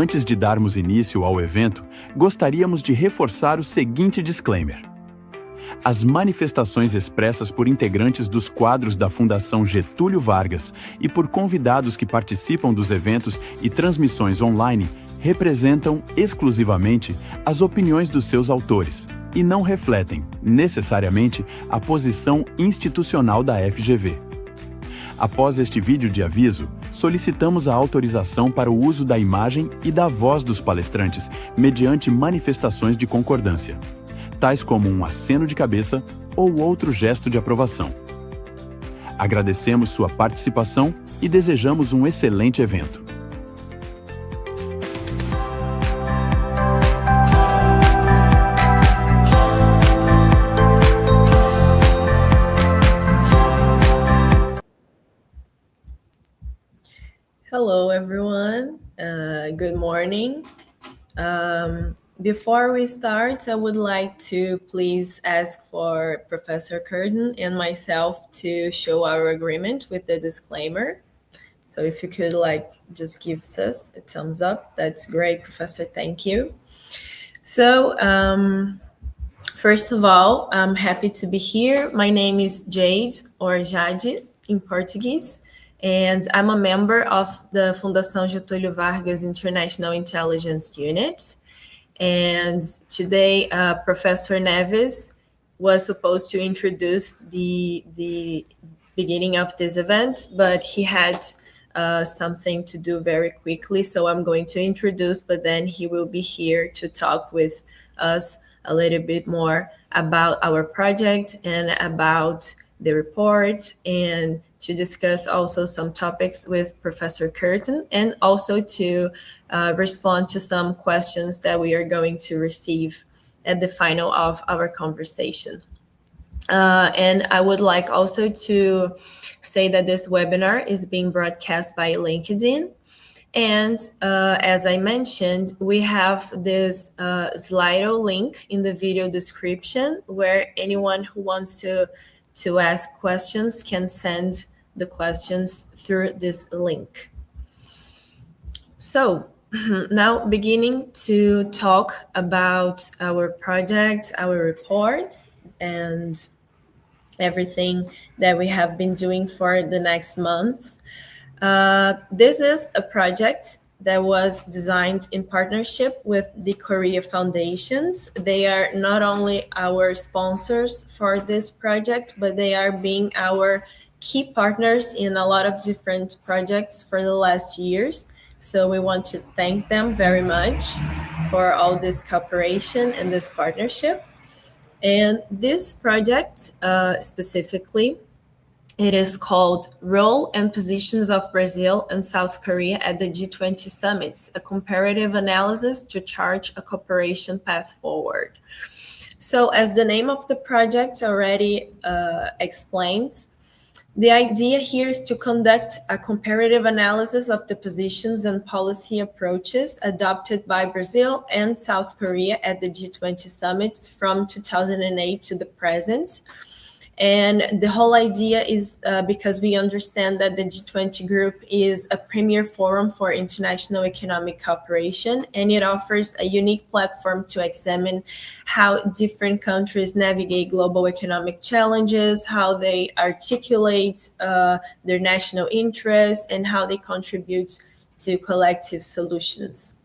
Antes de darmos início ao evento, gostaríamos de reforçar o seguinte disclaimer. As manifestações expressas por integrantes dos quadros da Fundação Getúlio Vargas e por convidados que participam dos eventos e transmissões online representam exclusivamente as opiniões dos seus autores e não refletem, necessariamente, a posição institucional da FGV. Após este vídeo de aviso, solicitamos a autorização para o uso da imagem e da voz dos palestrantes mediante manifestações de concordância, tais como um aceno de cabeça ou outro gesto de aprovação. Agradecemos sua participação e desejamos um excelente evento. Hello, everyone. Good morning. Before we start, I would like to please ask for Professor Kirton and myself to show our agreement with the disclaimer. So if you could just give us a thumbs up, that's great, Professor, thank you. So first of all, I'm happy to be here. My name is Jade, or Jade in Portuguese, and I'm a member of the Fundação Getúlio Vargas International Intelligence Unit. And today, Professor Neves was supposed to introduce the beginning of this event, but he had something to do very quickly. So I'm going to introduce, but then he will be here to talk with us a little bit more about our project and about the report, and to discuss also some topics with Professor Kirton, and also to respond to some questions that we are going to receive at the final of our conversation. And I would like also to say that this webinar is being broadcast by LinkedIn. And as I mentioned, we have this Slido link in the video description where anyone who wants to ask questions can send the questions through this link. So now beginning to talk about our project, our reports, and everything that we have been doing for the next months. This is a project that was designed in partnership with the Korea Foundations. They are not only our sponsors for this project, but they are being our key partners in a lot of different projects for the last years. So we want to thank them very much for all this cooperation and this partnership. And this project specifically, it is called Role and Positions of Brazil and South Korea at the G20 Summits, a comparative analysis to chart a cooperation path forward. So as the name of the project already explains, the idea here is to conduct a comparative analysis of the positions and policy approaches adopted by Brazil and South Korea at the G20 Summits from 2008 to the present. And the whole idea is because we understand that the G20 group is a premier forum for international economic cooperation, and it offers a unique platform to examine how different countries navigate global economic challenges, how they articulate their national interests, and how they contribute to collective solutions.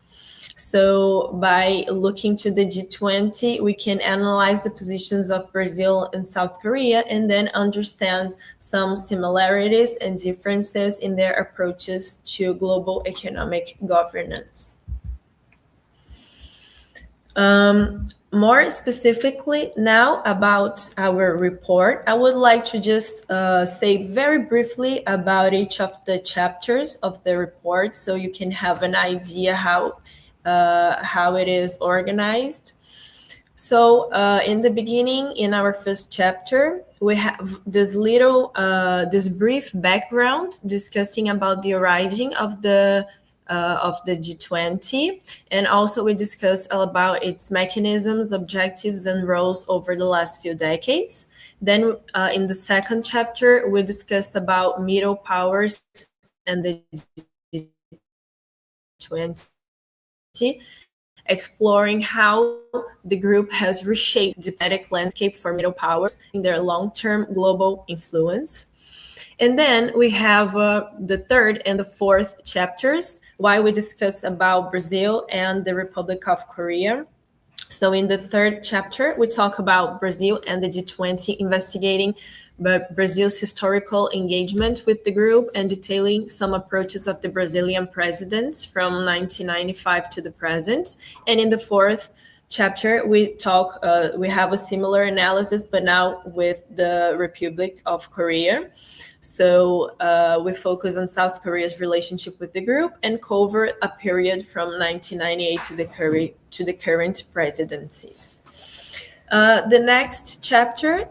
So by looking to the G20, we can analyze the positions of Brazil and South Korea and then understand some similarities and differences in their approaches to global economic governance. More specifically now about our report, I would like to just say very briefly about each of the chapters of the report so you can have an idea how it is organized. So in the beginning, in our first chapter, we have this brief background discussing about the origin of the G20, and also we discuss about its mechanisms, objectives, and roles over the last few decades. Then in the second chapter, we discussed about middle powers and the G20 G20, exploring how the group has reshaped the diplomatic landscape for middle powers in their long-term global influence. And then we have the third and the fourth chapters, why we discuss about Brazil and the Republic of Korea. So in the third chapter, we talk about Brazil and the G20 investigating Brazil's historical engagement with the group and detailing some approaches of the Brazilian presidents from 1995 to the present. And in the fourth chapter, we have a similar analysis, but now with the Republic of Korea. So we focus on South Korea's relationship with the group and cover a period from 1998 to the current presidencies. The next chapter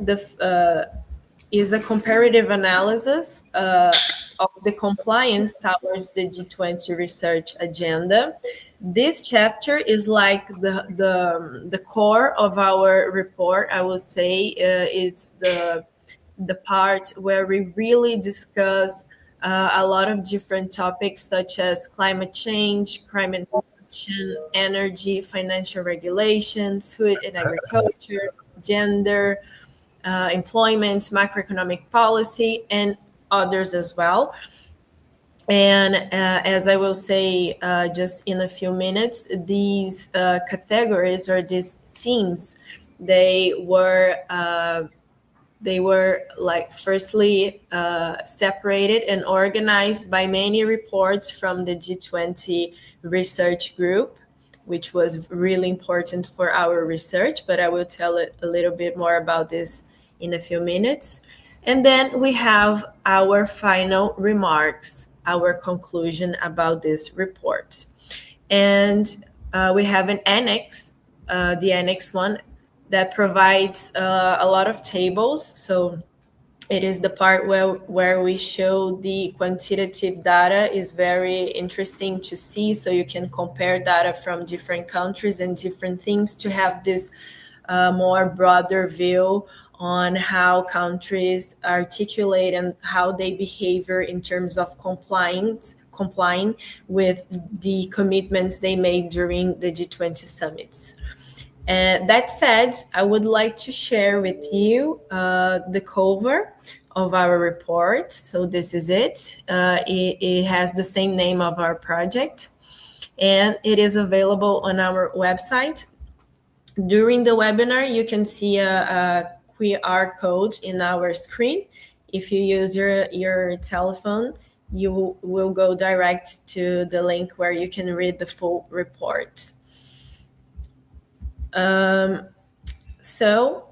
is a comparative analysis of the compliance towards the G20 research agenda. This chapter is like the core of our report. I would say it's the part where we really discuss a lot of different topics such as climate change, crime and corruption, energy, financial regulation, food and agriculture, gender, employment, macroeconomic policy, and others as well. And as I will say just in a few minutes, these categories or these themes, they were like firstly separated and organized by many reports from the G20 research group, which was really important for our research, but I will tell a little bit more about this in a few minutes. And then we have our final remarks, our conclusion about this report. And we have an annex, the annex one, that provides a lot of tables. So it is the part where we show the quantitative data is very interesting to see. So you can compare data from different countries and different things to have this more broader view on how countries articulate and how they behave in terms of complying with the commitments they made during the G20 summits. And that said, I would like to share with you the cover of our report. So this is it. It has the same name of our project, and it is available on our website. During the webinar, you can see a QR code in our screen. If you use your telephone, you will go direct to the link where you can read the full report. So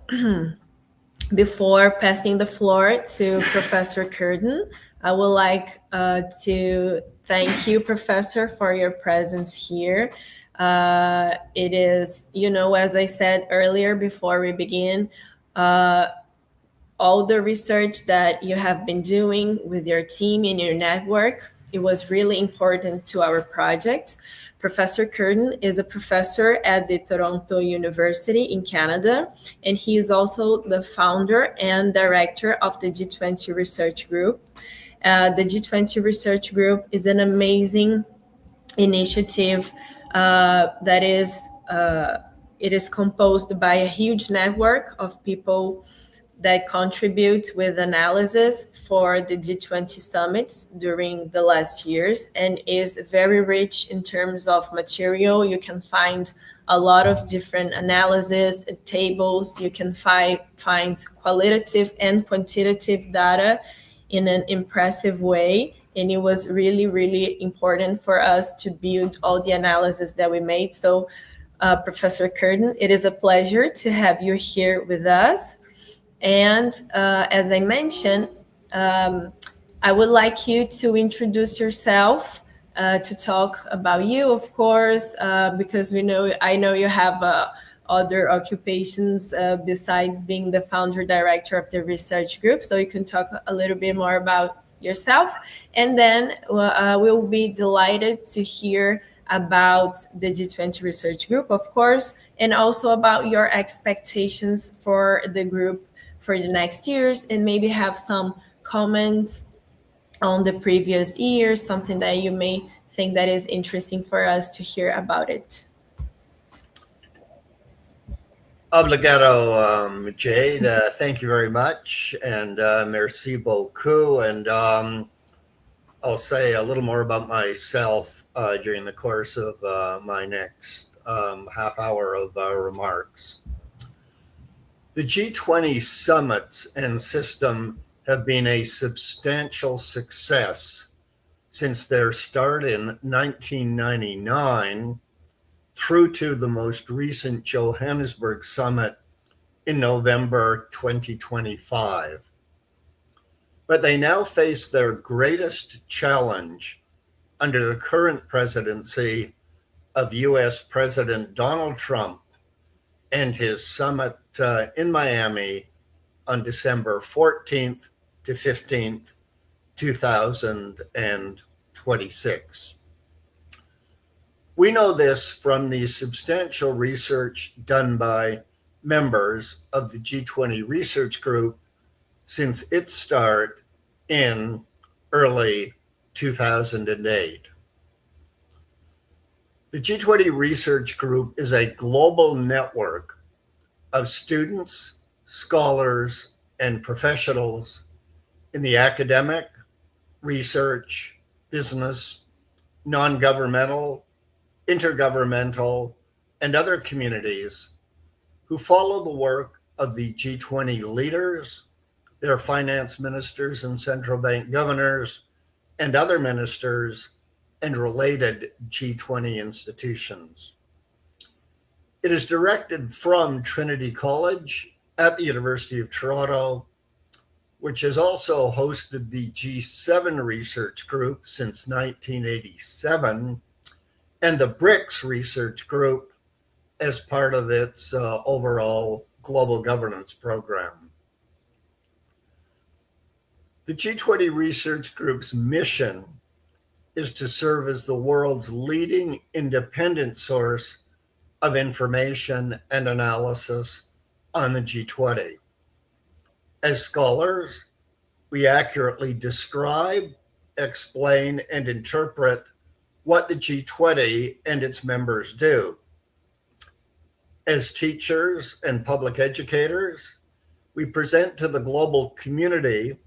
before passing the floor to Professor Kirton, I would like to thank you, Professor, for your presence here. It is, as I said earlier before we begin, all the research that you have been doing with your team and your network, it was really important to our project. Professor Kirton is a professor at the Toronto University in Canada, and he is also the founder and director of the G20 Research Group. The G20 Research Group is an amazing initiative that it is composed by a huge network of people that contribute with analysis for the G20 summits during the last years, and is very rich in terms of material. You can find a lot of different analysis tables. You can find qualitative and quantitative data in an impressive way. And it was really, really important for us to build all the analysis that we made. So, Professor Kirton, it is a pleasure to have you here with us. And as I mentioned, I would like you to introduce yourself, to talk about you, of course, because I know you have other occupations besides being the founder director of the research group. So you can talk a little bit more about yourself, and then we'll be delighted to hear about the G20 research group, of course, and also about your expectations for the group for the next years, and maybe have some comments on the previous year, something that you may think that is interesting for us to hear about it. Obrigado, Jade. Thank you very much, and merci beaucoup. And I'll say a little more about myself during the course of my next half hour of remarks. The G20 summits and system have been a substantial success since their start in 1999 through to the most recent Johannesburg summit in November 2025. But they now face their greatest challenge under the current presidency of US President Donald Trump and his summit in Miami on December 14th to 15th, 2026. We know this from the substantial research done by members of the G20 Research Group since its start in early 2008. The G20 Research Group is a global network of students, scholars, and professionals in the academic, research, business, non-governmental, intergovernmental, and other communities who follow the work of the G20 leaders, their finance ministers and central bank governors, and other ministers and related G20 institutions. It is directed from Trinity College at the University of Toronto, which has also hosted the G7 Research Group since 1987 and the BRICS Research Group as part of its overall global governance program. The G20 Research Group's mission is to serve as the world's leading independent source of information and analysis on the G20. As scholars, we accurately describe, explain, and interpret what the G20 and its members do. As teachers and public educators, we present to the global community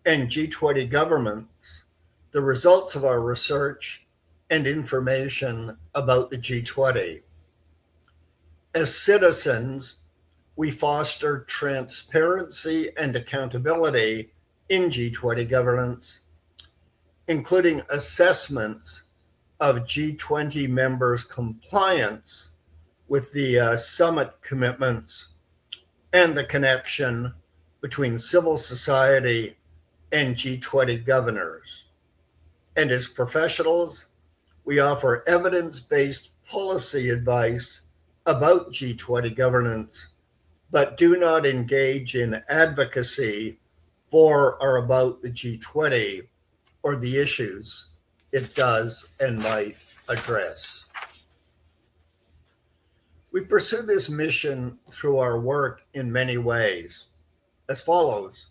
and G20 governments the results of our research and information about the G20. As citizens, we foster transparency and accountability in G20 governance, including assessments of G20 members' compliance with the summit commitments and the connection between civil society and G20 governors. And as professionals, we offer evidence-based policy advice about G20 governance, but do not engage in advocacy for or about the G20 or the issues it does and might address. We pursue this mission through our work in many ways, as follows.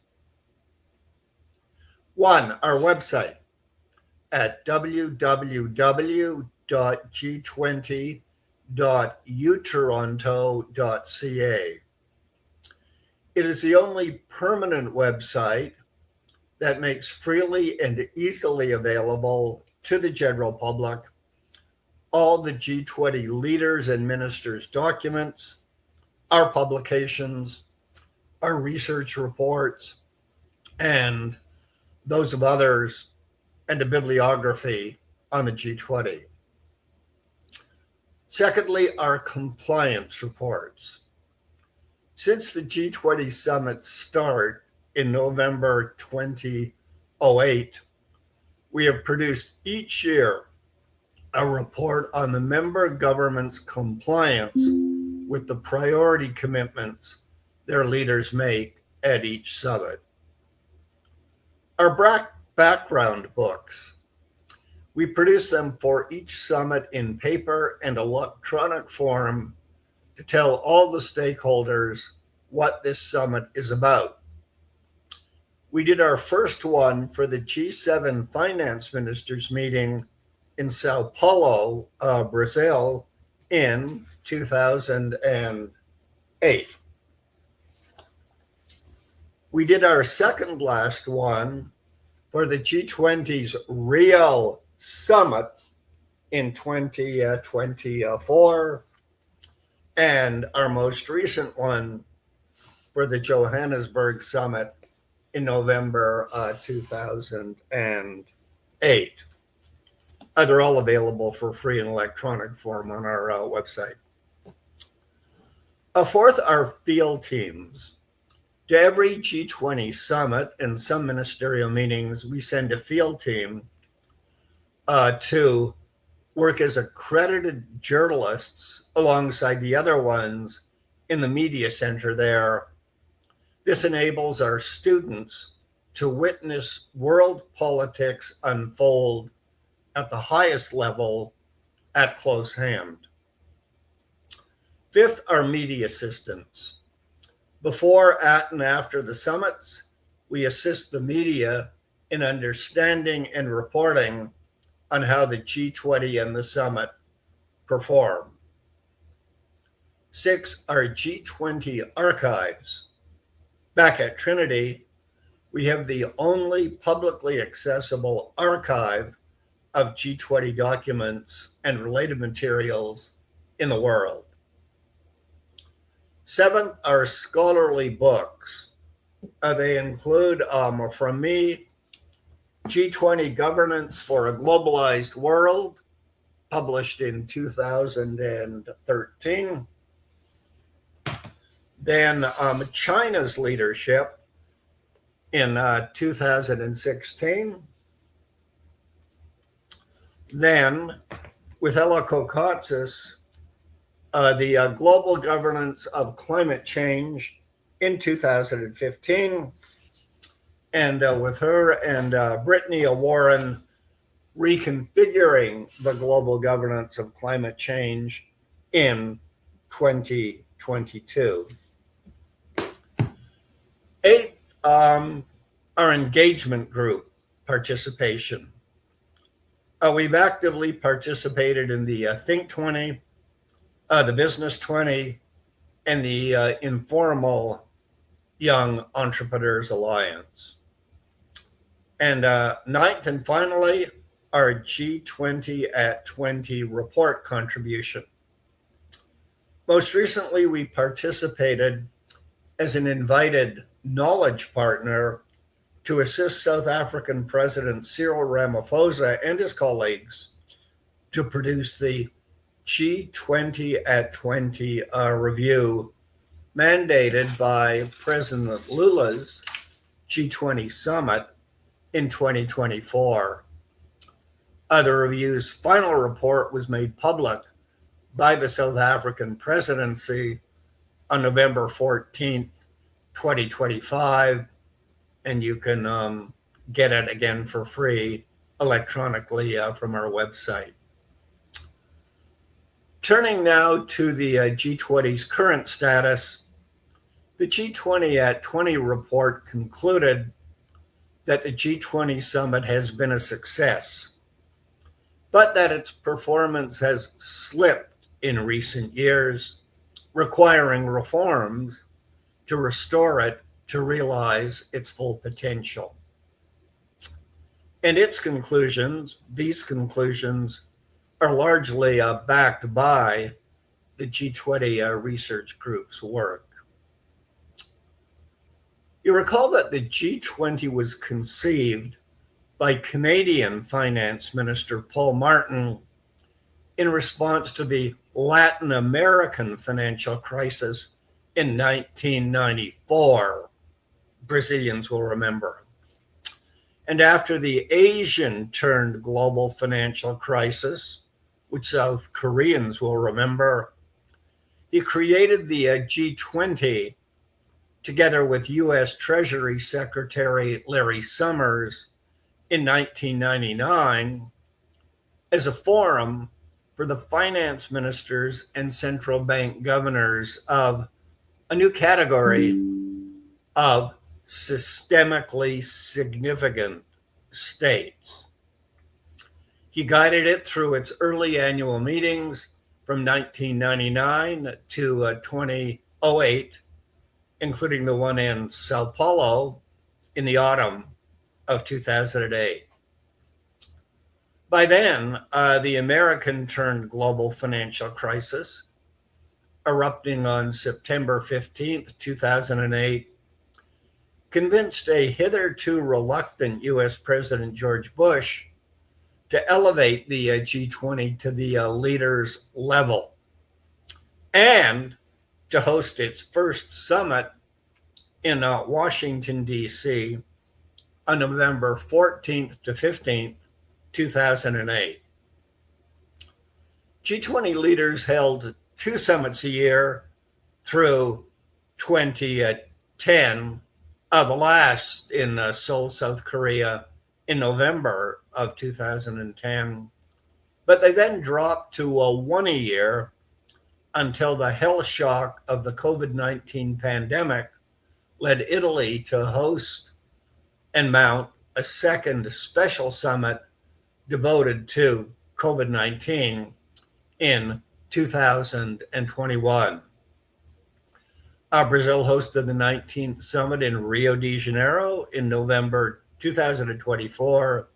One, our website at www.g20.utoronto.ca. It is the only permanent website that makes freely and easily available to the general public all the G20 leaders and ministers' documents, our publications, our research reports, and those of others, and a bibliography on the G20. Secondly, our compliance reports. Since the G20 Summit start in November 2008, we have produced each year a report on the member government's compliance with the priority commitments their leaders make at each summit. Our background books. We produce them for each summit in paper and electronic form to tell all the stakeholders what this summit is about. We did our first one for the G7 finance ministers meeting in Sao Paulo, Brazil in 2008. We did our second last one for the G20's Rio Summit in 2024, and our most recent one for the Johannesburg Summit in November 2008. They're all available for free in electronic form on our website. Fourth, our field teams. To every G20 summit and some ministerial meetings, we send a field team to work as accredited journalists alongside the other ones in the media center there. This enables our students to witness world politics unfold at the highest level at close hand. Fifth, our media assistants. Before, at, and after the summits, we assist the media in understanding and reporting on how the G20 and the summit perform. Six, our G20 archives. Back at Trinity, we have the only publicly accessible archive of G20 documents and related materials in the world. Seventh, our scholarly books. They include, from me, G20 Governance for a Globalized World, published in 2013. Then China's Leadership in 2016. Then, with Ella Kokatsis, the Global Governance of Climate Change in 2015, and with her and Brittany Warren, Reconfiguring the Global Governance of Climate Change in 2022. Eighth, our engagement group participation. We've actively participated in the Think 20, the Business 20, and the Informal Young Entrepreneurs Alliance. And ninth and finally, our G20 at 20 report contribution. Most recently, we participated as an invited knowledge partner to assist South African President Cyril Ramaphosa and his colleagues to produce the G20 at 20 review mandated by President Lula's G20 Summit in 2024. The review's final report was made public by the South African presidency on November 14th, 2025, and you can get it again for free electronically from our website. Turning now to the G20's current status, the G20 at 20 report concluded that the G20 summit has been a success, but that its performance has slipped in recent years, requiring reforms to restore it to realize its full potential. And these conclusions are largely backed by the G20 research group's work. You recall that the G20 was conceived by Canadian Finance Minister Paul Martin in response to the Latin American financial crisis in 1994. Brazilians will remember. And after the Asian-turned global financial crisis, which South Koreans will remember, he created the G20 together with U.S. Treasury Secretary Larry Summers in 1999 as a forum for the finance ministers and central bank governors of a new category of systemically significant states. He guided it through its early annual meetings from 1999 to 2008, including the one in Sao Paulo in the autumn of 2008. By then, the American turned global financial crisis, erupting on September 15th, 2008, convinced a hitherto reluctant US President George Bush to elevate the G20 to the leaders' level and to host its first summit in Washington, D.C. on November 14th to 15th, 2008. G20 leaders held two summits a year through 2010, the last in Seoul, South Korea in November of 2010. But they then dropped to one a year until the hell shock of the COVID-19 pandemic led Italy to host and mount a second special summit devoted to COVID-19 in 2021. Brazil hosted the 19th summit in Rio de Janeiro in November 2024,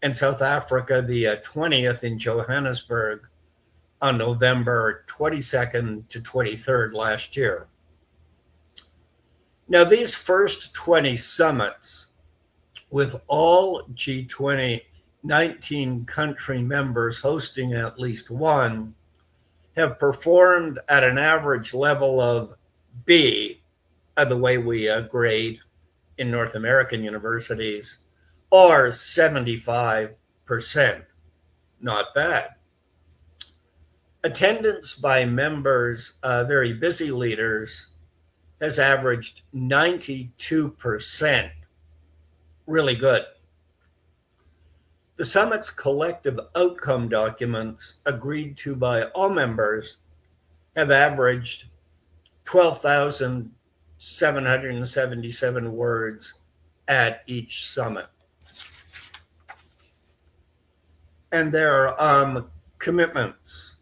and South Africa the 20th in Johannesburg on November 22nd to 23rd last year. Now, these first 20 summits, with all G20 19 country members hosting at least one, have performed at an average level of B, the way we grade in North American universities, or 75%. Not bad. Attendance by members, very busy leaders, has averaged 92%. Really good. The summit's collective outcome documents agreed to by all members have averaged 12,777 words at each summit. And their commitments,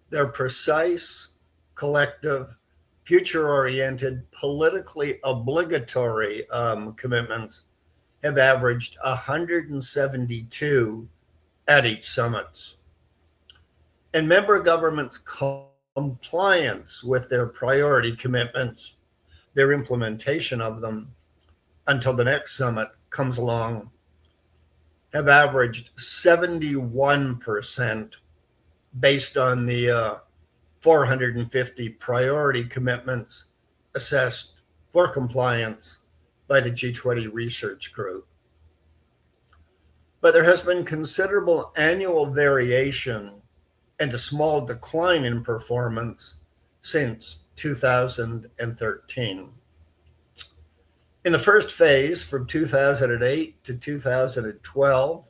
their precise, collective, future-oriented, politically obligatory commitments have averaged 172 at each summit. And member governments' compliance with their priority commitments, their implementation of them until the next summit comes along, have averaged 71% based on the 450 priority commitments assessed for compliance by the G20 research group. But there has been considerable annual variation and a small decline in performance since 2013. In the first phase, from 2008 to 2012,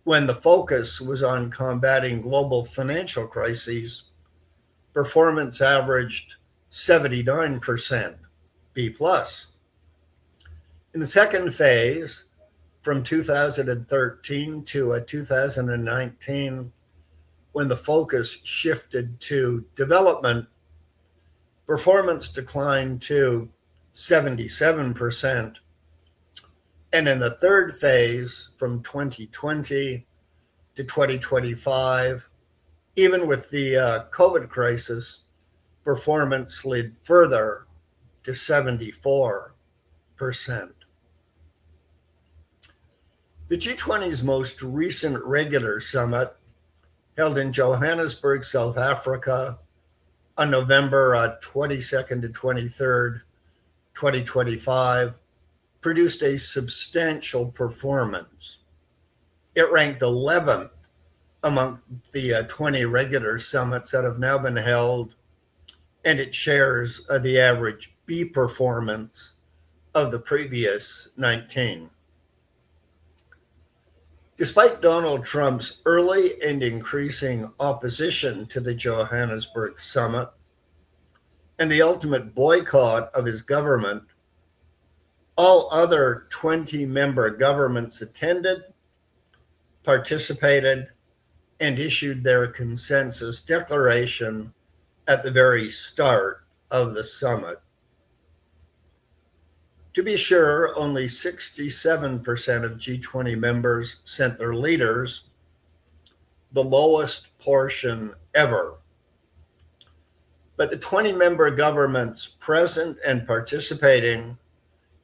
when the focus was on combating global financial crises, performance averaged 79%, B+. In the second phase, from 2013 to 2019, when the focus shifted to development, performance declined to 77%. And in the third phase, from 2020 to 2025, even with the COVID crisis, performance slid further to 74%. The G20's most recent regular summit, held in Johannesburg, South Africa, on November 22nd to 23rd, 2025, produced a substantial performance. It ranked 11th among the 20 regular summits that have now been held, and it shares the average B performance of the previous 19. Despite Donald Trump's early and increasing opposition to the Johannesburg summit and the ultimate boycott of his government, all other 20 member governments attended, participated and issued their consensus declaration at the very start of the summit. To be sure, only 67% of G20 members sent their leaders, the lowest portion ever. But the 20-member governments present and participating,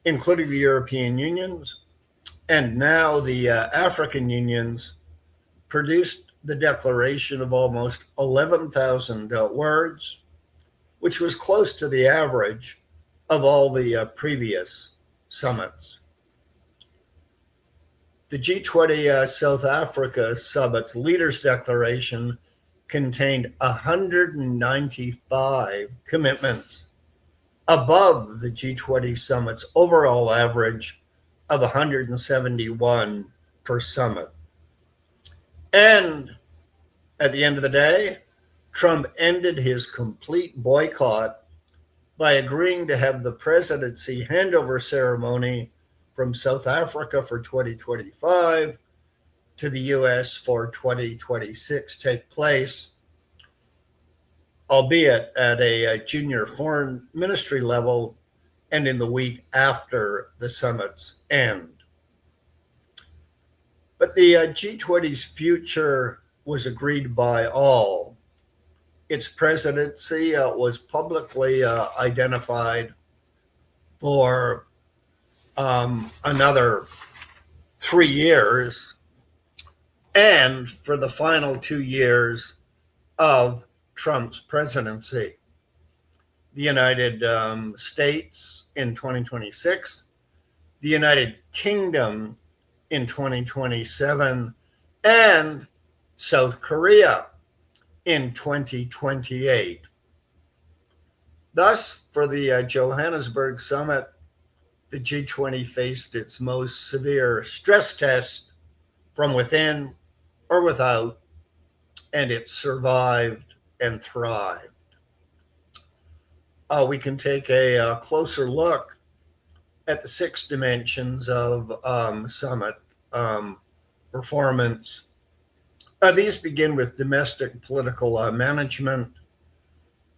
including the European unions and now the African unions, produced the declaration of almost 11,000 words, which was close to the average of all the previous summits. The G20 South Africa Summit's Leaders Declaration contained 195 commitments, above the G20 Summit's overall average of 171 per summit. And at the end of the day, Trump ended his complete boycott by agreeing to have the presidency handover ceremony from South Africa for 2025 to the US for 2026 take place, albeit at a junior foreign ministry level and in the week after the summit's end. But the G20's future was agreed by all. Its presidency was publicly identified for another 3 years, and for the final 2 years of Trump's presidency. The United States in 2026, the United Kingdom in 2027, and South Korea in 2028. Thus, for the Johannesburg summit, the G20 faced its most severe stress test from within or without, and it survived and thrived. We can take a closer look at the 6 dimensions of summit performance. These begin with domestic political management,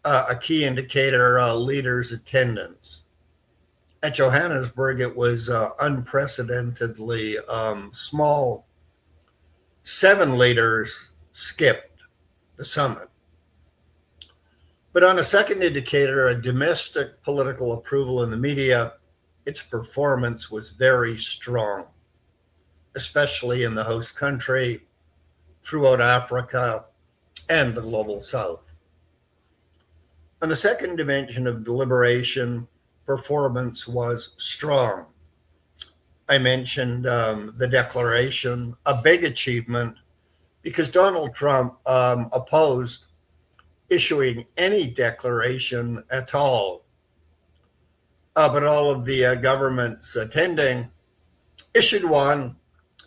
a key indicator, leaders' attendance. At Johannesburg, it was unprecedentedly small. 7 leaders skipped the summit. But on a second indicator, a domestic political approval in the media, its performance was very strong, especially in the host country, throughout Africa, and the global south. On the second dimension of deliberation, performance was strong. I mentioned the declaration, a big achievement, because Donald Trump opposed issuing any declaration at all. But all of the governments attending issued one,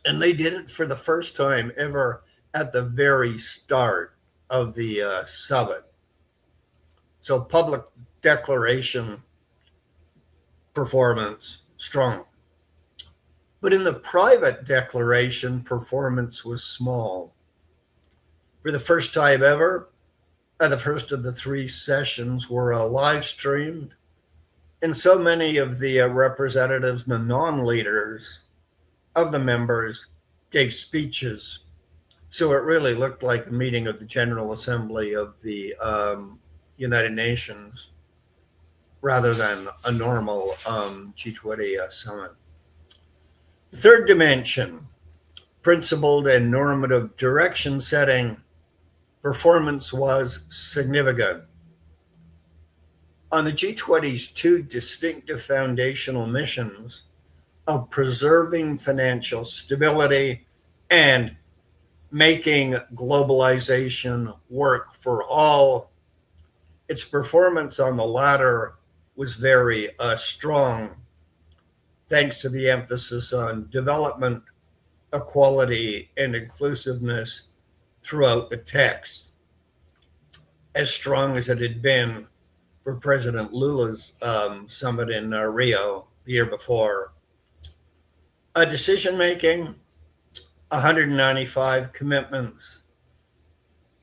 and they did it for the first time ever at the very start of the summit. So public declaration performance strong. But in the private declaration, performance was small. For the first time ever, the first of the 3 sessions were live streamed, and so many of the representatives, the non-leaders of the members, gave speeches. So it really looked like a meeting of the General Assembly of the United Nations rather than a normal G20 summit. The third dimension, principled and normative direction setting, performance was significant. On the G20's 2 distinctive foundational missions of preserving financial stability and making globalization work for all, its performance on the latter was very strong, thanks to the emphasis on development, equality, and inclusiveness throughout the text, as strong as it had been for President Lula's summit in Rio the year before. Decision-making, 195 commitments,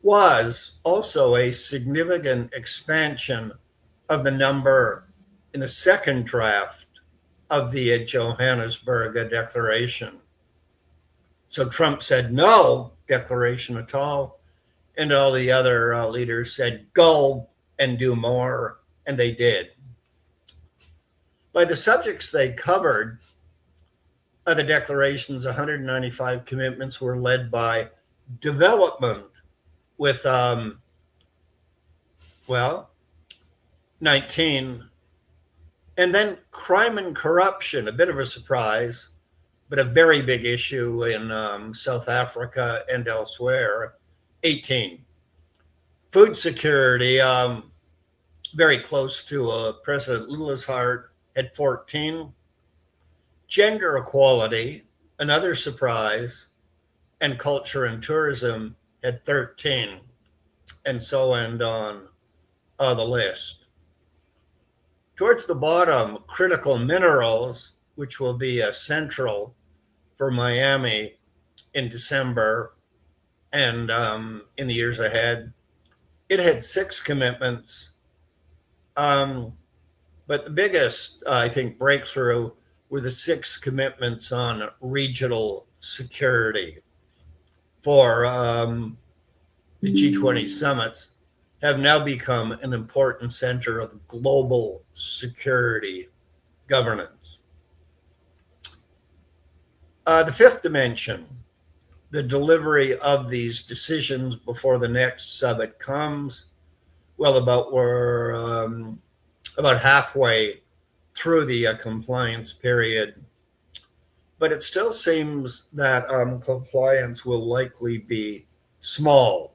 was also a significant expansion of the number in the second draft of the Johannesburg Declaration. So Trump said no declaration at all, and all the other leaders said go and do more, and they did. By the subjects they covered, the declaration's 195 commitments were led by development with, 19, and then crime and corruption, a bit of a surprise, but a very big issue in South Africa and elsewhere, 18. Food security, very close to President Lula's heart, at 14. Gender equality, another surprise, and culture and tourism at 13, and so end on the list. Towards the bottom, critical minerals, which will be central for Miami in December and in the years ahead. It had 6 commitments, but the biggest, I think, breakthrough were the 6 commitments on regional security for the G20 summits have now become an important center of global security governance. The 5th dimension, the delivery of these decisions before the next summit comes. Well, we're about halfway through the compliance period, but it still seems that compliance will likely be small.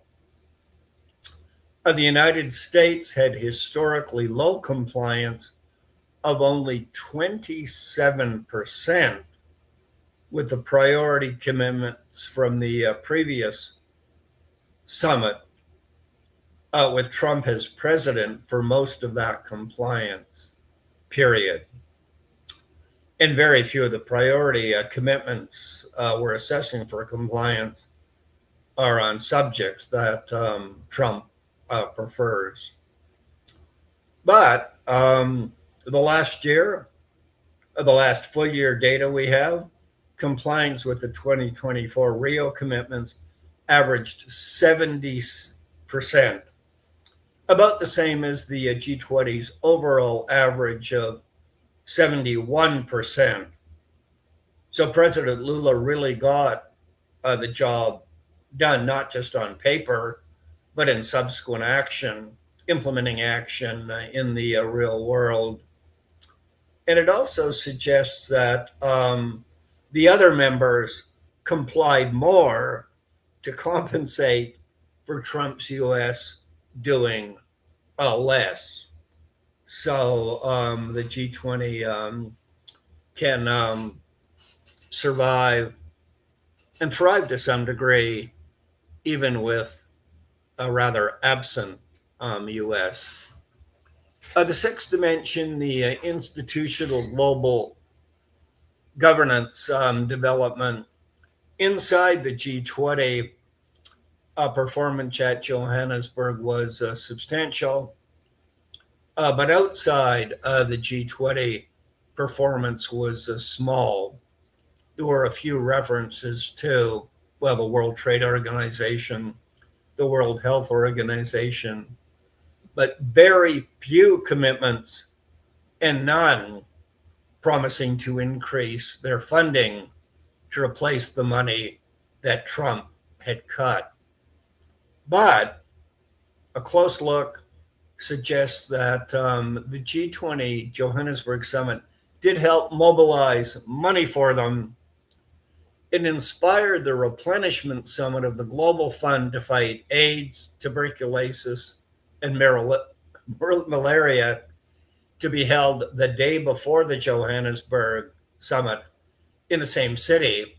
The United States had historically low compliance of only 27% with the priority commitments from the previous summit, with Trump as president for most of that compliance period. And very few of the priority commitments we're assessing for compliance are on subjects that Trump prefers. But the last full year data we have, compliance with the 2024 Rio commitments averaged 70%, about the same as the G20's overall average of 71%. So President Lula really got the job done, not just on paper, but in subsequent action, implementing action in the real world. And it also suggests that the other members complied more to compensate for Trump's U.S. doing less. So the G20 can survive and thrive to some degree, even with a rather absent U.S. The 6th dimension, the institutional global governance development inside the G20 performance at Johannesburg was substantial, but outside the G20 performance was small. There were a few references to, the World Trade Organization, the World Health Organization, but very few commitments and none promising to increase their funding to replace the money that Trump had cut. But a close look suggests that the G20 Johannesburg Summit did help mobilize money for them. It inspired the replenishment summit of the Global Fund to fight AIDS, tuberculosis, and malaria to be held the day before the Johannesburg summit in the same city.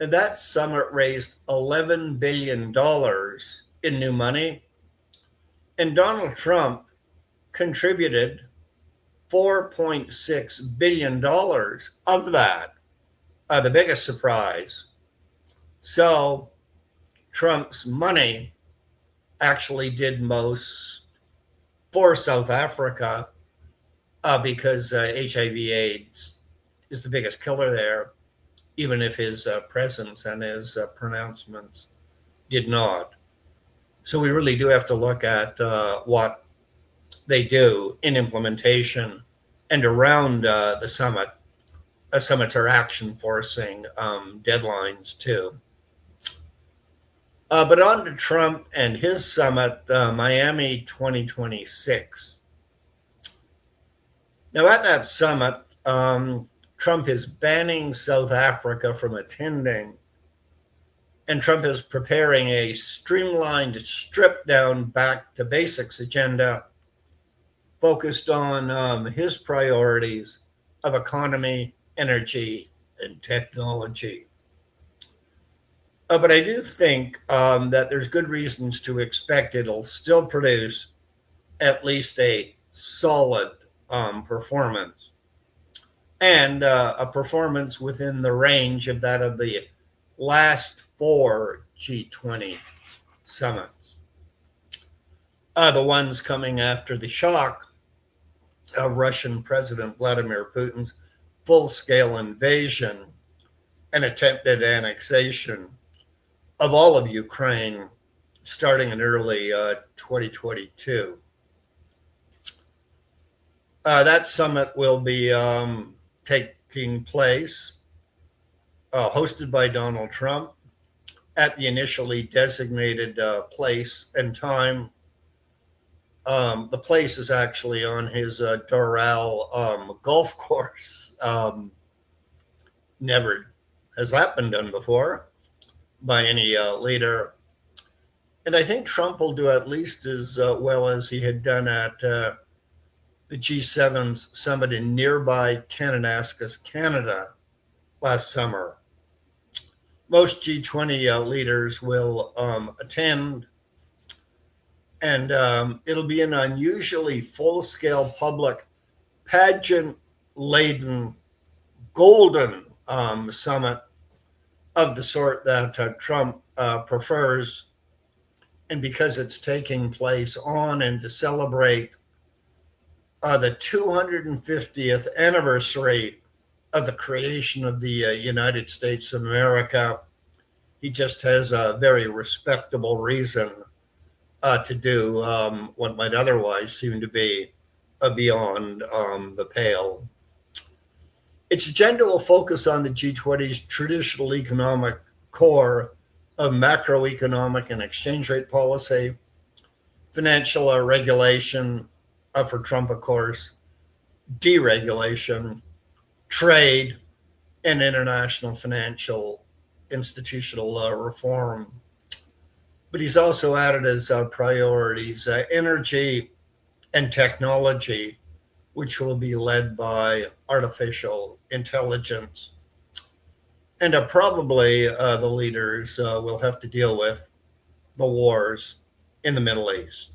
And that summit raised $11 billion in new money. And Donald Trump contributed $4.6 billion of that. The biggest surprise. So Trump's money actually did most for South Africa because HIV/AIDS is the biggest killer there, even if his presence and his pronouncements did not. So we really do have to look at what they do in implementation and around the summit. Summits are action forcing deadlines too. But on to Trump and his summit, Miami 2026. Now, at that summit, Trump is banning South Africa from attending, and Trump is preparing a streamlined, stripped down, back to basics agenda focused on his priorities of economy, energy, and technology. But I do think that there's good reasons to expect it'll still produce at least a solid performance, and a performance within the range of that of the last 4 G20 summits. The ones coming after the shock of Russian President Vladimir Putin's full-scale invasion and attempted annexation of all of Ukraine starting in early 2022. That summit will be taking place, hosted by Donald Trump, at the initially designated place and time. The place is actually on his Doral golf course. Never has that been done before by any leader. And I think Trump will do at least as well as he had done at the G7's summit in nearby Kananaskis, Canada last summer. Most G20 leaders will attend, and it'll be an unusually full-scale public pageant-laden golden summit of the sort that Trump prefers, and because it's taking place on and to celebrate the 250th anniversary of the creation of the United States of America, he just has a very respectable reason to do what might otherwise seem to be beyond the pale. Its agenda will focus on the G20's traditional economic core of macroeconomic and exchange rate policy, financial regulation, for Trump, of course, deregulation, trade, and international financial institutional reform. But he's also added as priorities energy and technology, which will be led by artificial intelligence. And probably the leaders will have to deal with the wars in the Middle East.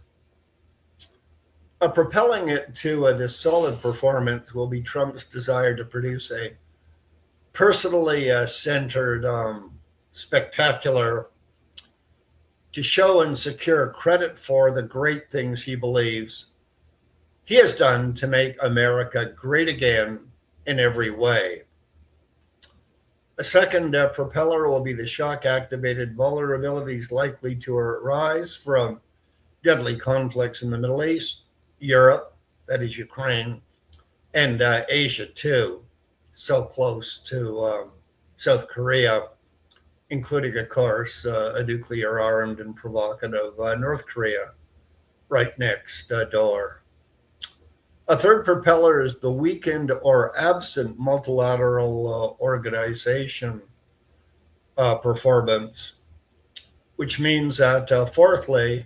Propelling it to this solid performance will be Trump's desire to produce a personally centered spectacular to show and secure credit for the great things he believes he has done to make America great again in every way. A second propeller will be the shock-activated vulnerabilities likely to arise from deadly conflicts in the Middle East, Europe, that is Ukraine, and Asia too, so close to South Korea, including, of course, a nuclear-armed and provocative North Korea right next door. A third propeller is the weakened or absent multilateral organization performance, which means that, fourthly,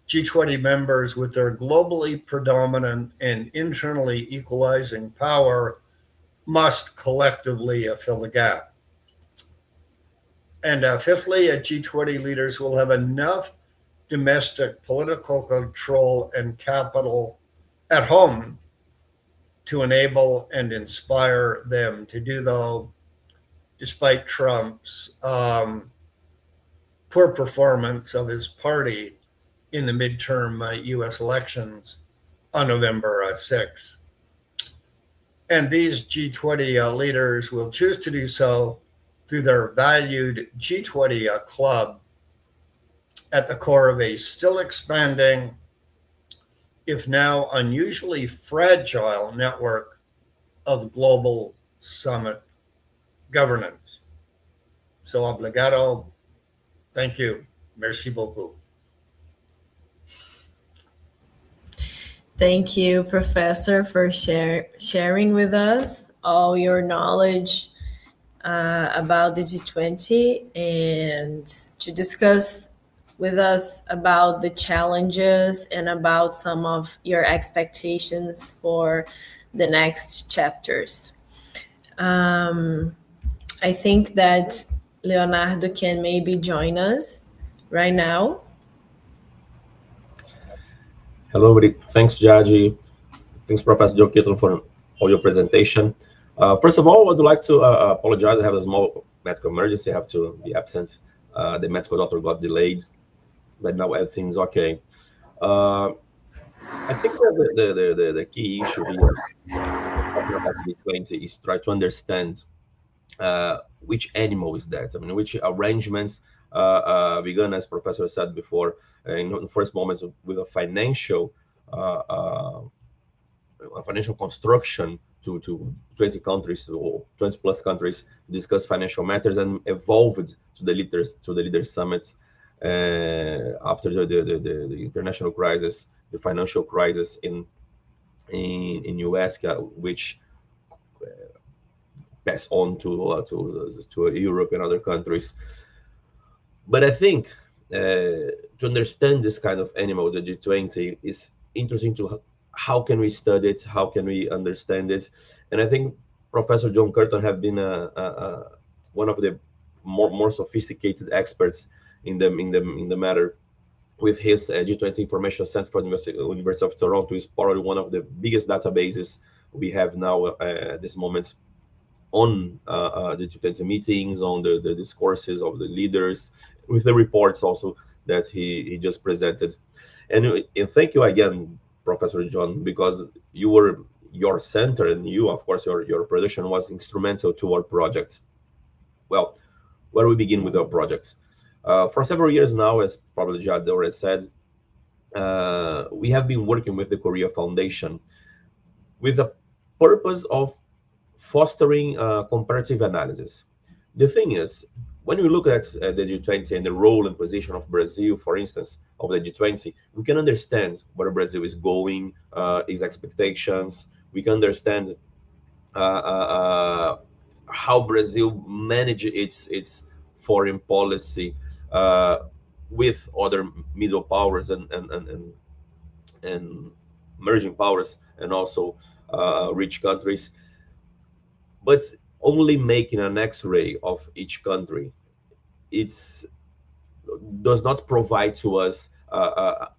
G20 members with their globally predominant and internally equalizing power must collectively fill the gap. And fifthly, G20 leaders will have enough domestic political control and capital at home to enable and inspire them to do, though, despite Trump's poor performance of his party in the midterm U.S. elections on November 6th. And these G20 leaders will choose to do so through their valued G20 club at the core of a still expanding, if now unusually fragile, network of global summit governance. So, obrigado. Thank you. Merci beaucoup. Thank you, Professor, for sharing with us all your knowledge about the G20 and to discuss with us about the challenges and about some of your expectations for the next chapters. I think that Leonardo can maybe join us right now. Hello, everybody. Thanks, Jade. Thanks, Professor Joe Kirton, for all your presentation. First of all, I would like to apologize. I have a small medical emergency. I have to be absent. The medical doctor got delayed, but now everything's okay. I think that the key issue here talking about the G20 is try to understand which animal is that. I mean, which arrangements began, as Professor said before, in the first moments with a financial construction to 20 countries or 20 plus countries to discuss financial matters, and evolved to the leaders summits after the international crisis, the financial crisis in US, which pass on to Europe and other countries. But I think to understand this kind of animal, the G20, is interesting to how can we study it, how can we understand it, and I think Professor John Kirton have been one of the more sophisticated experts in the matter. With his G20 Information Center for the University of Toronto, is probably one of the biggest databases we have now at this moment on the G20 meetings, on the discourses of the leaders, with the reports also that he just presented. And thank you again, Professor John, because your center and you, of course, your production was instrumental to our project. Well, where we begin with our project. For several years now, as probably Jade already said, we have been working with the Korea Foundation with the purpose of fostering comparative analysis. The thing is, when we look at the G20 and the role and position of Brazil, for instance, of the G20, we can understand where Brazil is going, its expectations. We can understand how Brazil manages its foreign policy with other middle powers and emerging powers, and also rich countries. But only making an X-ray of each country, does not provide to us a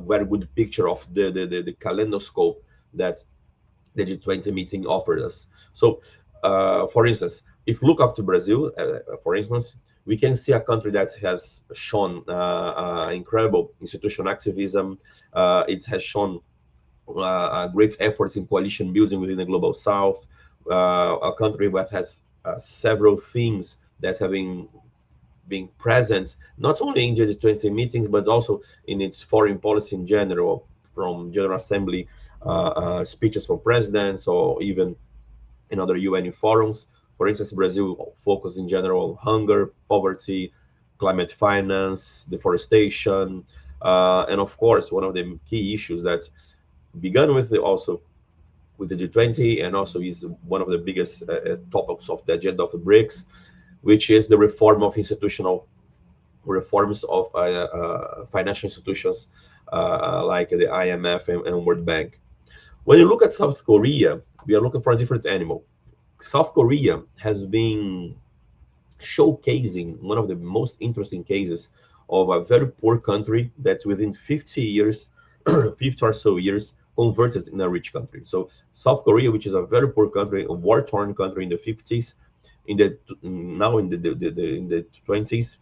very good picture of the kaleidoscope that the G20 meeting offered us. So, for instance, if you look up to Brazil, for instance, we can see a country that has shown incredible institutional activism. It has shown great efforts in coalition building within the global South. A country that has several themes that have been present not only in G20 meetings but also in its foreign policy in general, from General Assembly speeches from presidents, or even in other UN forums. For instance, Brazil focuses in general on hunger, poverty, climate finance, deforestation, and of course, one of the key issues that began with with the G20 and also is one of the biggest topics of the agenda of the BRICS, which is the reform of institutional reforms of financial institutions like the IMF and World Bank. When you look at South Korea, we are looking for a different animal. South Korea has been showcasing one of the most interesting cases of a very poor country that within 50 years, 50 or so years, converted in a rich country. So South Korea, which is a very poor country, a war-torn country in the 50s, now in the 20s,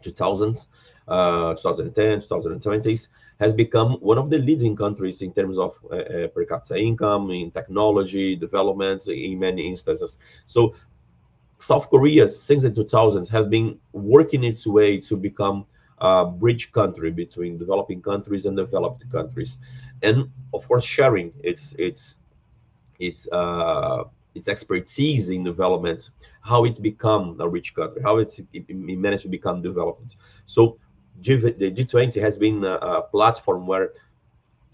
2000s, 2010, 2020s, has become one of the leading countries in terms of per capita income, in technology developments, in many instances. So South Korea, since the 2000s, have been working its way to become a bridge country between developing countries and developed countries, and of course sharing its its expertise in development, how it become a rich country, how it managed to become developed. So the G20 has been a platform where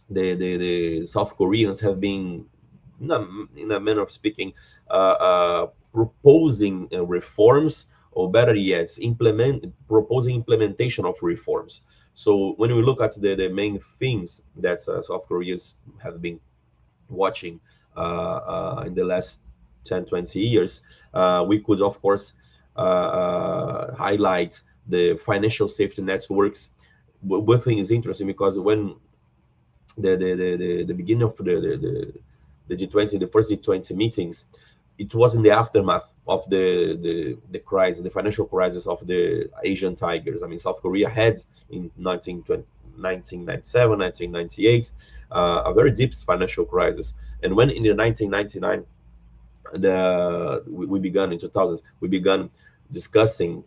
the South Koreans have been, in a manner of speaking, proposing reforms, or better yet, proposing implementation of reforms. So when we look at the main themes that South Koreans have been watching in the last 10, 20 years, we could, of course, highlight the financial safety networks. One thing is interesting, because when the beginning of the G20, the first G20 meetings, it was in the aftermath of the crisis, the financial crisis of the Asian tigers. I mean, South Korea had in 1997, 1998, a very deep financial crisis. And when in the 1999, we began in 2000, we began discussing,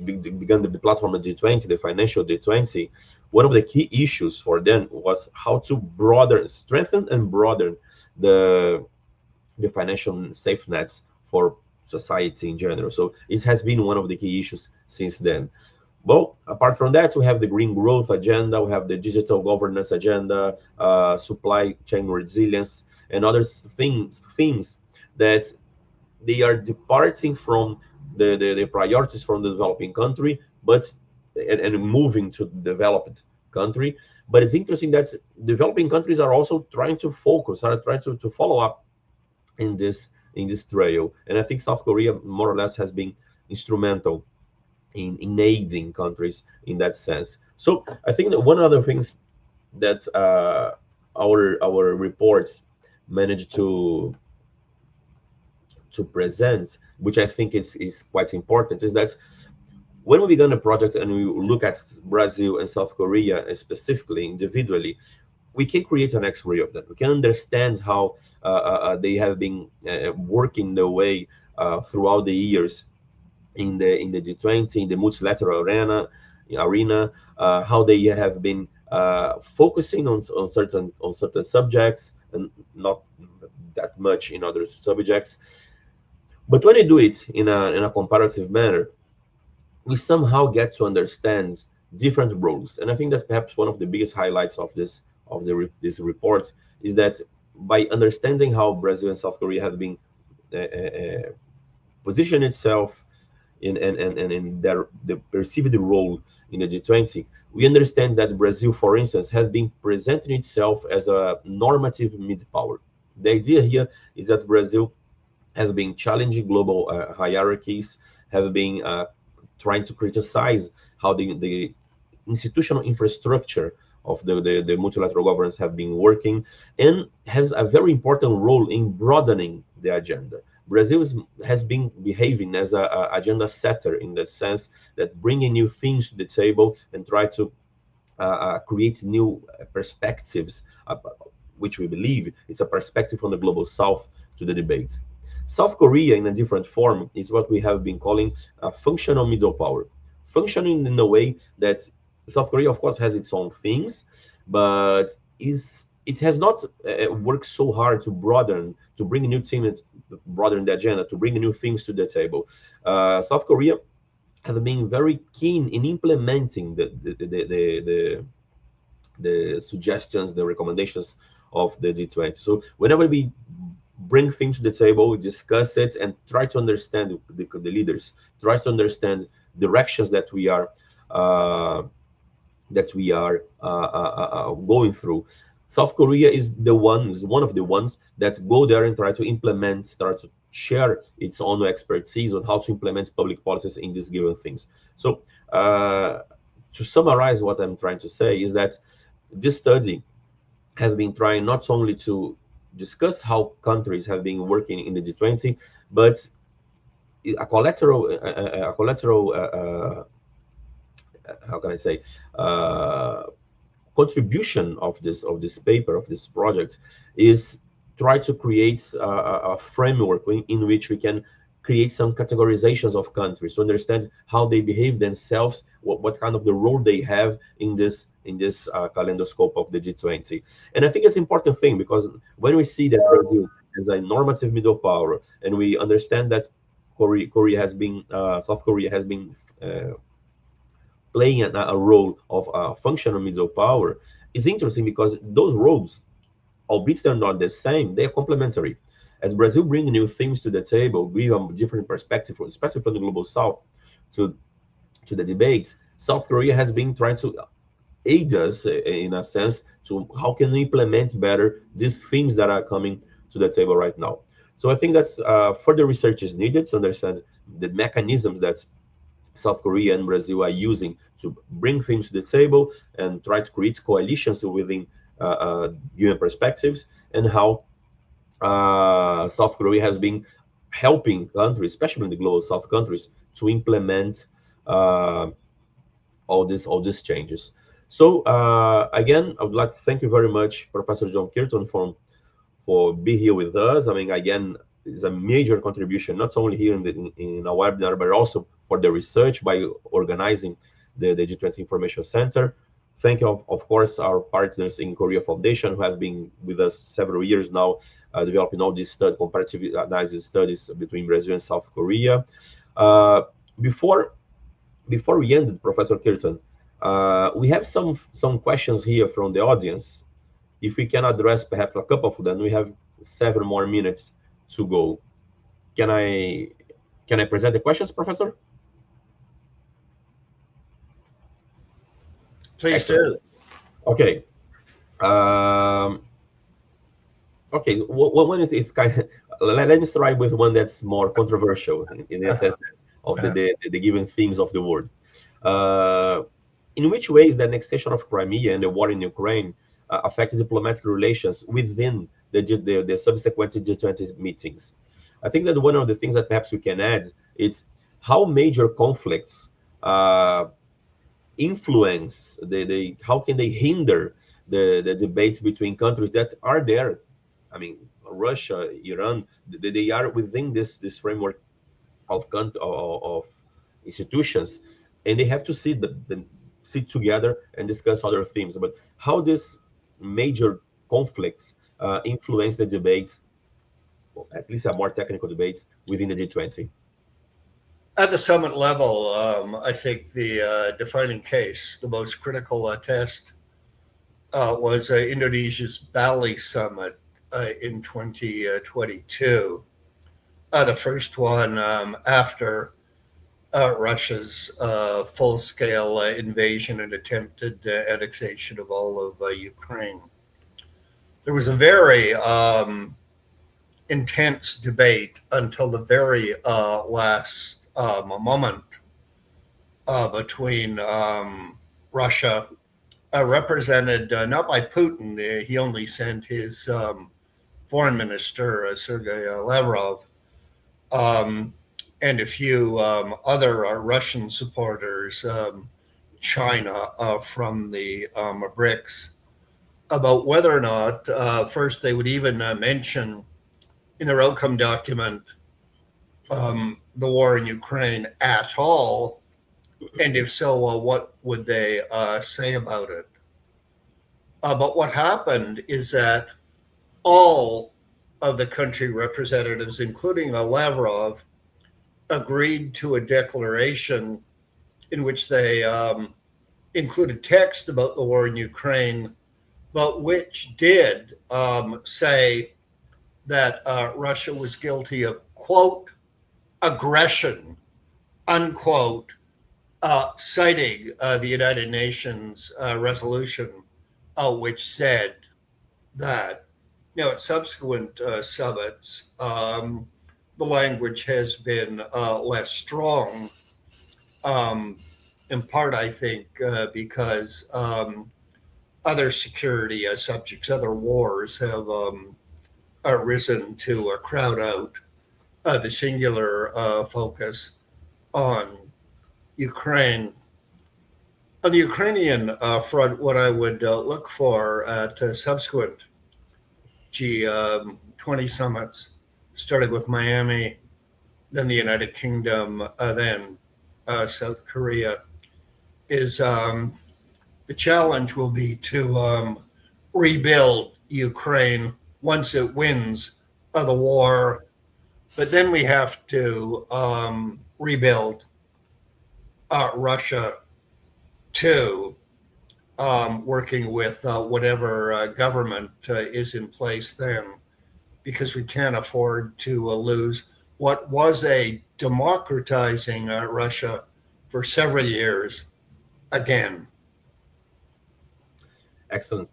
began the platform of G20, the financial G20. One of the key issues for them was how to strengthen and broaden the financial safe nets for society in general. So it has been one of the key issues since then. Well, apart from that, we have the green growth agenda, we have the digital governance agenda, supply chain resilience, and other themes that they are departing from the priorities from the developing country, but and moving to developed country. But it's interesting that developing countries are also trying to focus, are trying to follow up in this trail. And I think South Korea more or less has been instrumental in aiding countries in that sense. So I think that one of the things that our reports managed to present, which I think is quite important, is that when we began a project and we look at Brazil and South Korea specifically, individually, we can create an X-ray of them. We can understand how they have been working their way throughout the years in the G20, in the multilateral arena, how they have been focusing on certain subjects and not that much in other subjects. But when you do it in a comparative manner, we somehow get to understand different roles. And I think that perhaps one of the biggest highlights of this report is that by understanding how Brazil and South Korea have been positioned itself in the perceived role in the G20, we understand that Brazil, for instance, has been presenting itself as a normative mid-power. The idea here is that Brazil has been challenging global hierarchies, have been trying to criticize how the institutional infrastructure of the multilateral governance have been working, and has a very important role in broadening the agenda. Brazil has been behaving as an agenda setter in that sense, that bringing new things to the table and try to create new perspectives, which we believe it's a perspective from the global south to the debate. South Korea, in a different form, is what we have been calling a functional middle power. Functioning in a way that South Korea, of course, has its own things, but it has not worked so hard to bring new things, broaden the agenda, to bring new things to the table. South Korea has been very keen in implementing the suggestions, the recommendations of the G20. So whenever we bring things to the table, discuss it, and try to understand the leaders, try to understand directions that we are going through. South Korea is one of the ones that go there and try to implement, start to share its own expertise on how to implement public policies in these given things. So to summarize, what I'm trying to say is that this study has been trying not only to discuss how countries have been working in the G20, but a collateral how can I say, contribution of this paper, of this project, is try to create a framework in which we can create some categorizations of countries to understand how they behave themselves, what kind of the role they have in this kaleidoscope of the G20. And I think it's an important thing, because when we see that Brazil is a normative middle power, and we understand that South Korea has been playing a role of a functional middle power, is interesting, because those roles, albeit they're not the same, they are complementary. As Brazil brings new things to the table, give a different perspective, especially from the global south, to the debates, South Korea has been trying to aid us, in a sense, to how can we implement better these themes that are coming to the table right now. So I think that's further research is needed to understand the mechanisms that South Korea and Brazil are using to bring things to the table and try to create coalitions within given perspectives, and how South Korea has been helping countries, especially in the global South countries, to implement all these changes. So again, I would like to thank you very much, Professor John Kirton, for being here with us. I mean, again, it's a major contribution, not only here in our webinar, but also for the research by organizing the G20 Information Center. Thank you, of course, our partners in Korea Foundation, who have been with us several years now, developing all these comparative analysis studies between Brazil and South Korea. Before we end, Professor Kirton, we have some questions here from the audience. If we can address perhaps a couple of them, we have 7 more minutes to go. Can I present the questions, Professor? Please do. Okay. Okay. One is kind of, let me start with one that's more controversial in the assessment of the given themes of the world. In which ways the annexation of Crimea and the war in Ukraine affects diplomatic relations within the subsequent G20 meetings? I think that one of the things that perhaps we can add is how major conflicts influence how can they hinder the debates between countries that are there. I mean, Russia, Iran, they are within this framework of institutions, and they have to sit together and discuss other themes. But how these major conflicts influence the debates, at least a more technical debates within the G20? At the summit level, I think the defining case, the most critical test, was Indonesia's Bali summit in 2022. The first one after Russia's full-scale invasion and attempted annexation of all of Ukraine. There was a very intense debate until the very last moment between Russia, represented not by Putin. He only sent his foreign minister, Sergei Lavrov, and a few other Russian supporters, China from the BRICS, about whether or not, first, they would even mention in their outcome document the war in Ukraine at all, and if so, what would they say about it? But what happened is that all of the country representatives, including Lavrov, agreed to a declaration in which they included text about the war in Ukraine, but which did say that Russia was guilty of, quote, aggression, unquote, citing the United Nations resolution, which said that. Now, at subsequent summits, the language has been less strong, in part, I think, because other security subjects, other wars have risen to crowd out the singular focus on Ukraine. On the Ukrainian front, what I would look for at subsequent G20 summits, starting with Miami, then the United Kingdom, then South Korea, is the challenge will be to rebuild Ukraine once it wins the war. But then we have to rebuild Russia too, working with whatever government is in place then, because we can't afford to lose what was a democratizing Russia for several years again. Excellent.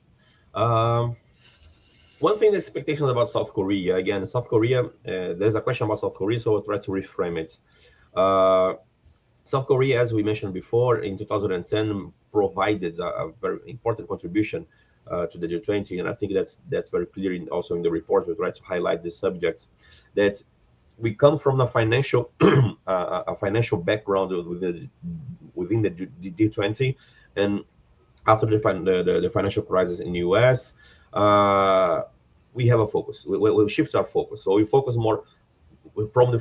One thing, the expectations about South Korea. Again, South Korea, there's a question about South Korea, so I'll try to reframe it. South Korea, as we mentioned before, in 2010 provided a very important contribution to the G20, and I think that's very clear also in the report. We try to highlight the subjects that we come from a financial a financial background within the G20, and after the financial crisis in the US, we have a focus. We shift our focus, so we focus more from a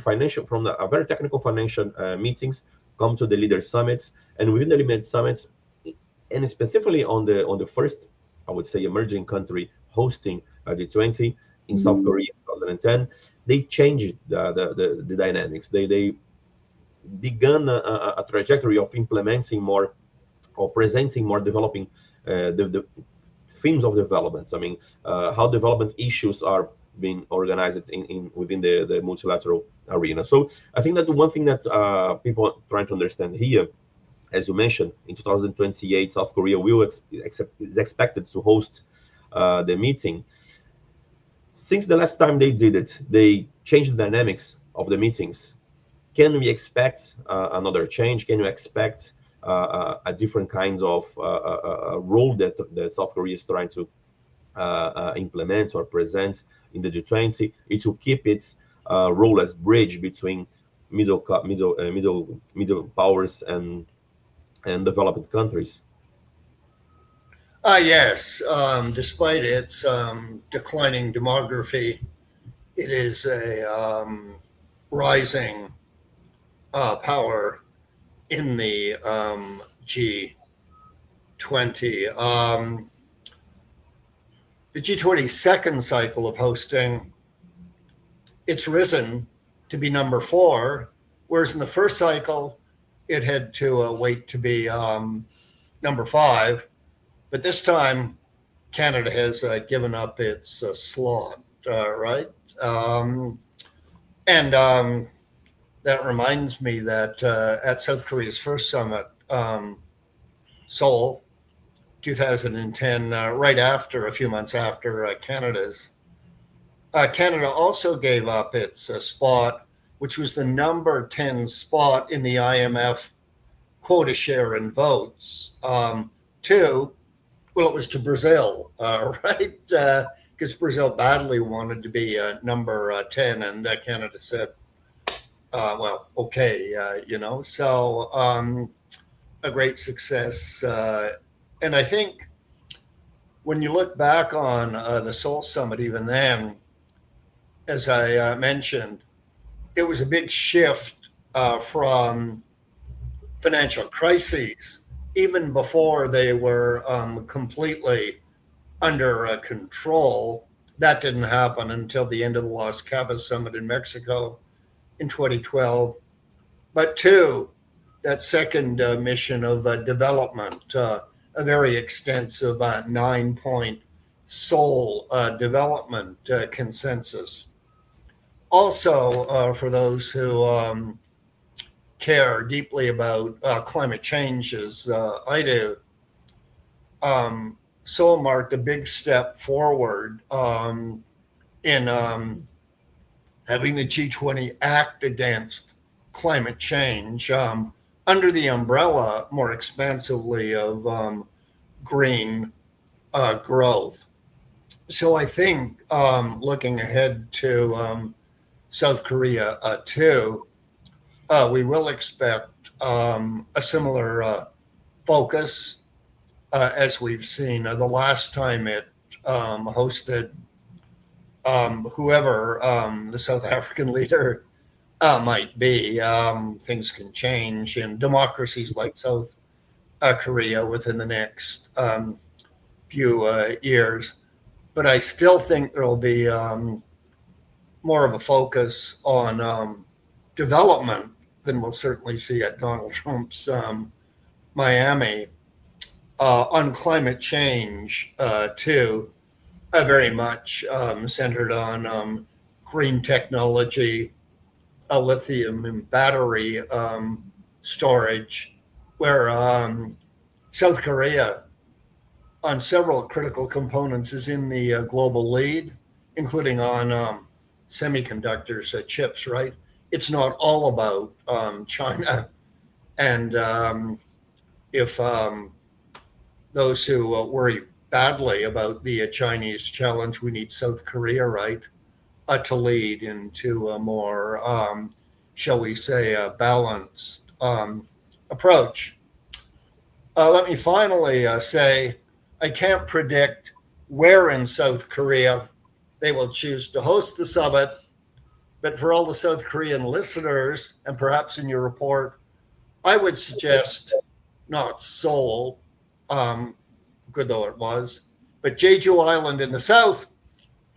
very technical financial meetings, come to the leader summits, and within the leader summits, and specifically on the first, I would say, emerging country hosting the G20 in South Korea in 2010, they changed the dynamics. They began a trajectory of implementing more or presenting more, developing the themes of developments. I mean, how development issues are being organized within the multilateral arena. So I think that the one thing that people are trying to understand here, as you mentioned, in 2028, South Korea is expected to host the meeting. Since the last time they did it, they changed the dynamics of the meetings. Can we expect another change? Can you expect a different kind of role that South Korea is trying to implement or present in the G20? It will keep its role as bridge between middle powers and developed countries. Yes, despite its declining demography, it is a rising power in the G20. The G20 second cycle of hosting, it's risen to be number 4, whereas in the first cycle, it had to wait to be number 5. But this time, Canada has given up its slot, right? That reminds me that at South Korea's first summit, Seoul, 2010, right after, a few months after Canada's, Canada also gave up its spot, which was the number 10 spot in the IMF quota share in votes, it was to Brazil, right? Because Brazil badly wanted to be number 10, and Canada said, well, okay, so a great success. And I think when you look back on the Seoul Summit, even then, as I mentioned, it was a big shift from financial crises, even before they were completely under control. That didn't happen until the end of the Los Cabos Summit in Mexico in 2012. But 2, that second mission of development, a very extensive 9-point Seoul development consensus. Also, for those who care deeply about climate change, as I do, Seoul marked a big step forward in having the G20 act against climate change under the umbrella, more expansively, of green growth. So I think looking ahead to South Korea too, we will expect a similar focus as we've seen. The last time it hosted whoever the South African leader might be, things can change in democracies like South Korea within the next few years. But I still think there will be more of a focus on development than we'll certainly see at Donald Trump's Miami. On climate change, too, very much centered on green technology, lithium and battery storage, where South Korea, on several critical components, is in the global lead, including on semiconductors, chips, right? It's not all about China. And if those who worry badly about the Chinese challenge, we need South Korea, right, to lead into a more, shall we say, balanced approach. Let me finally say, I can't predict where in South Korea they will choose to host the summit, but for all the South Korean listeners, and perhaps in your report, I would suggest not Seoul, good though it was, but Jeju Island in the south,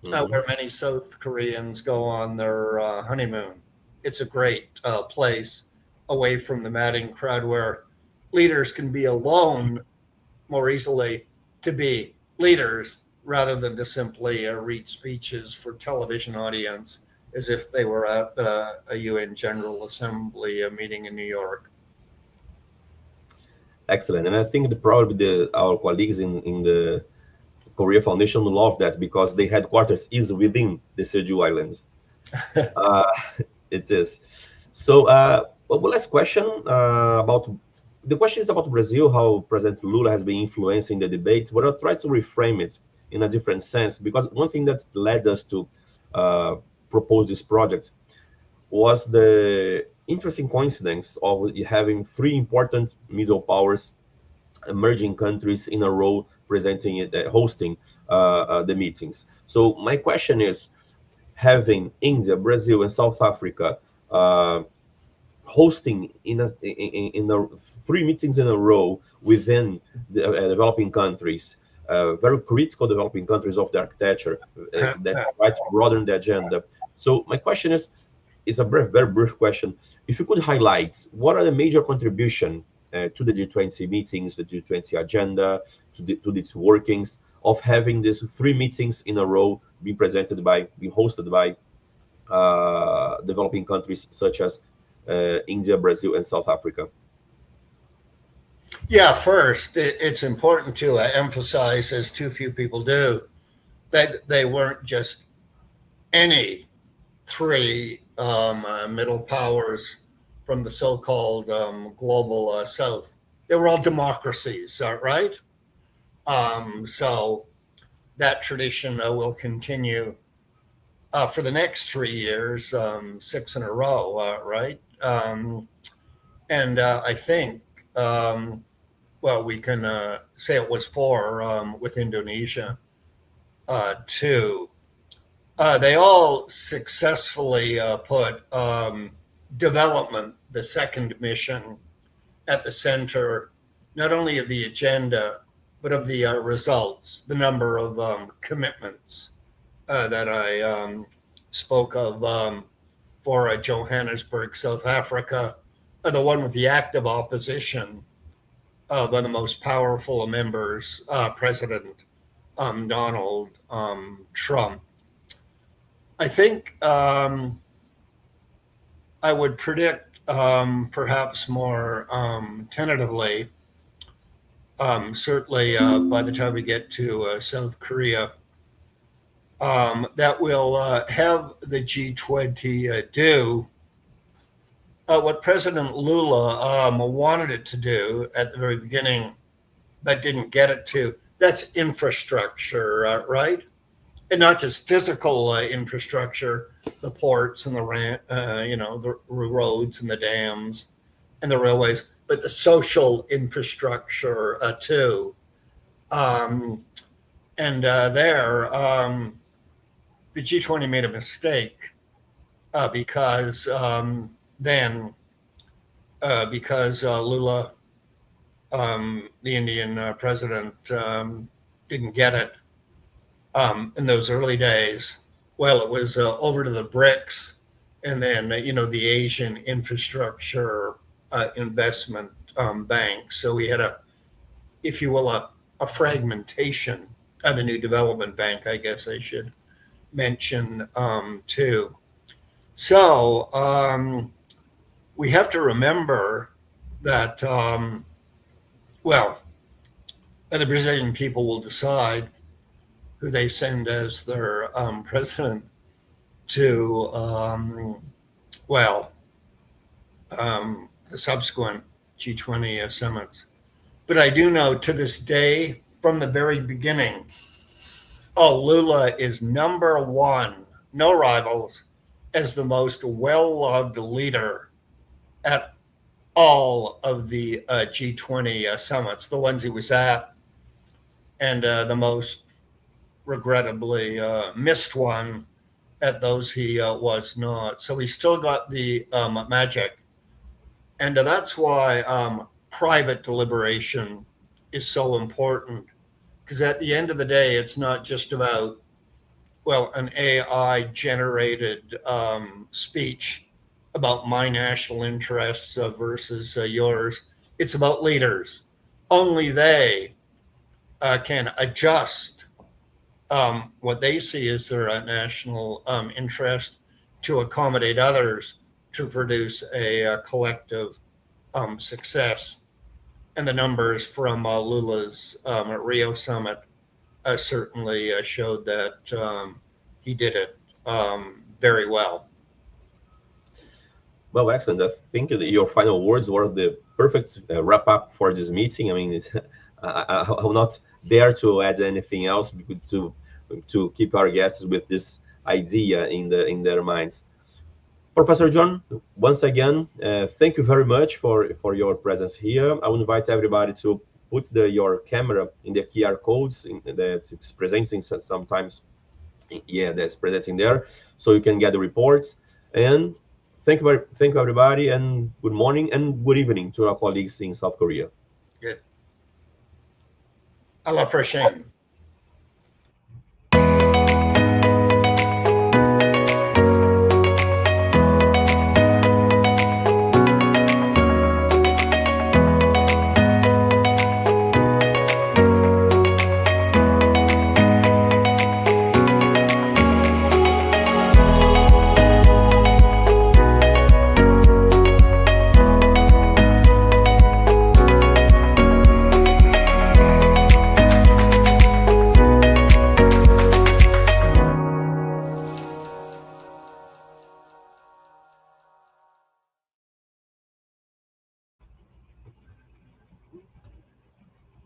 where many South Koreans go on their honeymoon. It's a great place away from the madding crowd where leaders can be alone more easily to be leaders rather than to simply read speeches for television audience as if they were at a UN General Assembly meeting in New York. Excellent. And I think our colleagues in the Korea Foundation love that because the headquarters is within the Jeju Islands. It is. So, last question the question is about Brazil, how President Lula has been influencing the debates, but I'll try to reframe it in a different sense, because one thing that led us to propose this project was the interesting coincidence of having three important middle powers, emerging countries in a row hosting the meetings. So my question is, having India, Brazil, and South Africa hosting in three meetings in a row within the developing countries, very critical developing countries of the architecture that try to broaden the agenda. So my question is a very brief question. If you could highlight what are the major contribution to the G20 meetings, the G20 agenda, to its workings of having these three meetings in a row being hosted by developing countries such as India, Brazil, and South Africa? Yeah, first, it's important to emphasize, as too few people do, that they weren't just any three middle powers from the so-called global South. They were all democracies, right? So that tradition will continue for the next 3 years, 6 in a row, right? And I think, we can say it was 4 with Indonesia, too. They all successfully put development, the second mission, at the center, not only of the agenda, but of the results, the number of commitments that I spoke of for Johannesburg, South Africa, the one with the active opposition of the most powerful members, President Donald Trump. I think I would predict, perhaps more tentatively, certainly by the time we get to South Korea, that we'll have the G20 do what President Lula wanted it to do at the very beginning, but didn't get it to. That's infrastructure, right? and not just physical infrastructure, the ports and the roads and the dams and the railways, but the social infrastructure too. The G20 made a mistake because Lula, the Indian president, didn't get it in those early days. Well, it was over to the BRICS, and then the Asian Infrastructure Investment Bank. So we had if you will, a fragmentation of the New Development Bank, I guess I should mention too. So we have to remember that, the Brazilian people will decide who they send as their president to, the subsequent G20 summits. But I do know to this day, from the very beginning, Lula is number one, no rivals, as the most well-loved leader at all of the G20 summits, the ones he was at, and the most regrettably missed one at those he was not. So he still got the magic. And that's why private deliberation is so important, because at the end of the day, it's not just about, an AI generated speech about my national interests versus yours. It's about leaders. Only they can adjust what they see as their national interest to accommodate others to produce a collective success. And the numbers from Lula's Rio summit certainly showed that he did it very well. Well, excellent. I think that your final words were the perfect wrap up for this meeting. I mean, I will not dare to add anything else to keep our guests with this idea in their minds. Professor John, once again, thank you very much for your presence here. I will invite everybody to put your camera in the QR codes that it's presenting sometimes. Yeah, that's presenting there, so you can get the reports. And thank you everybody, and good morning and good evening to our colleagues in South Korea. Good. À la prochaine.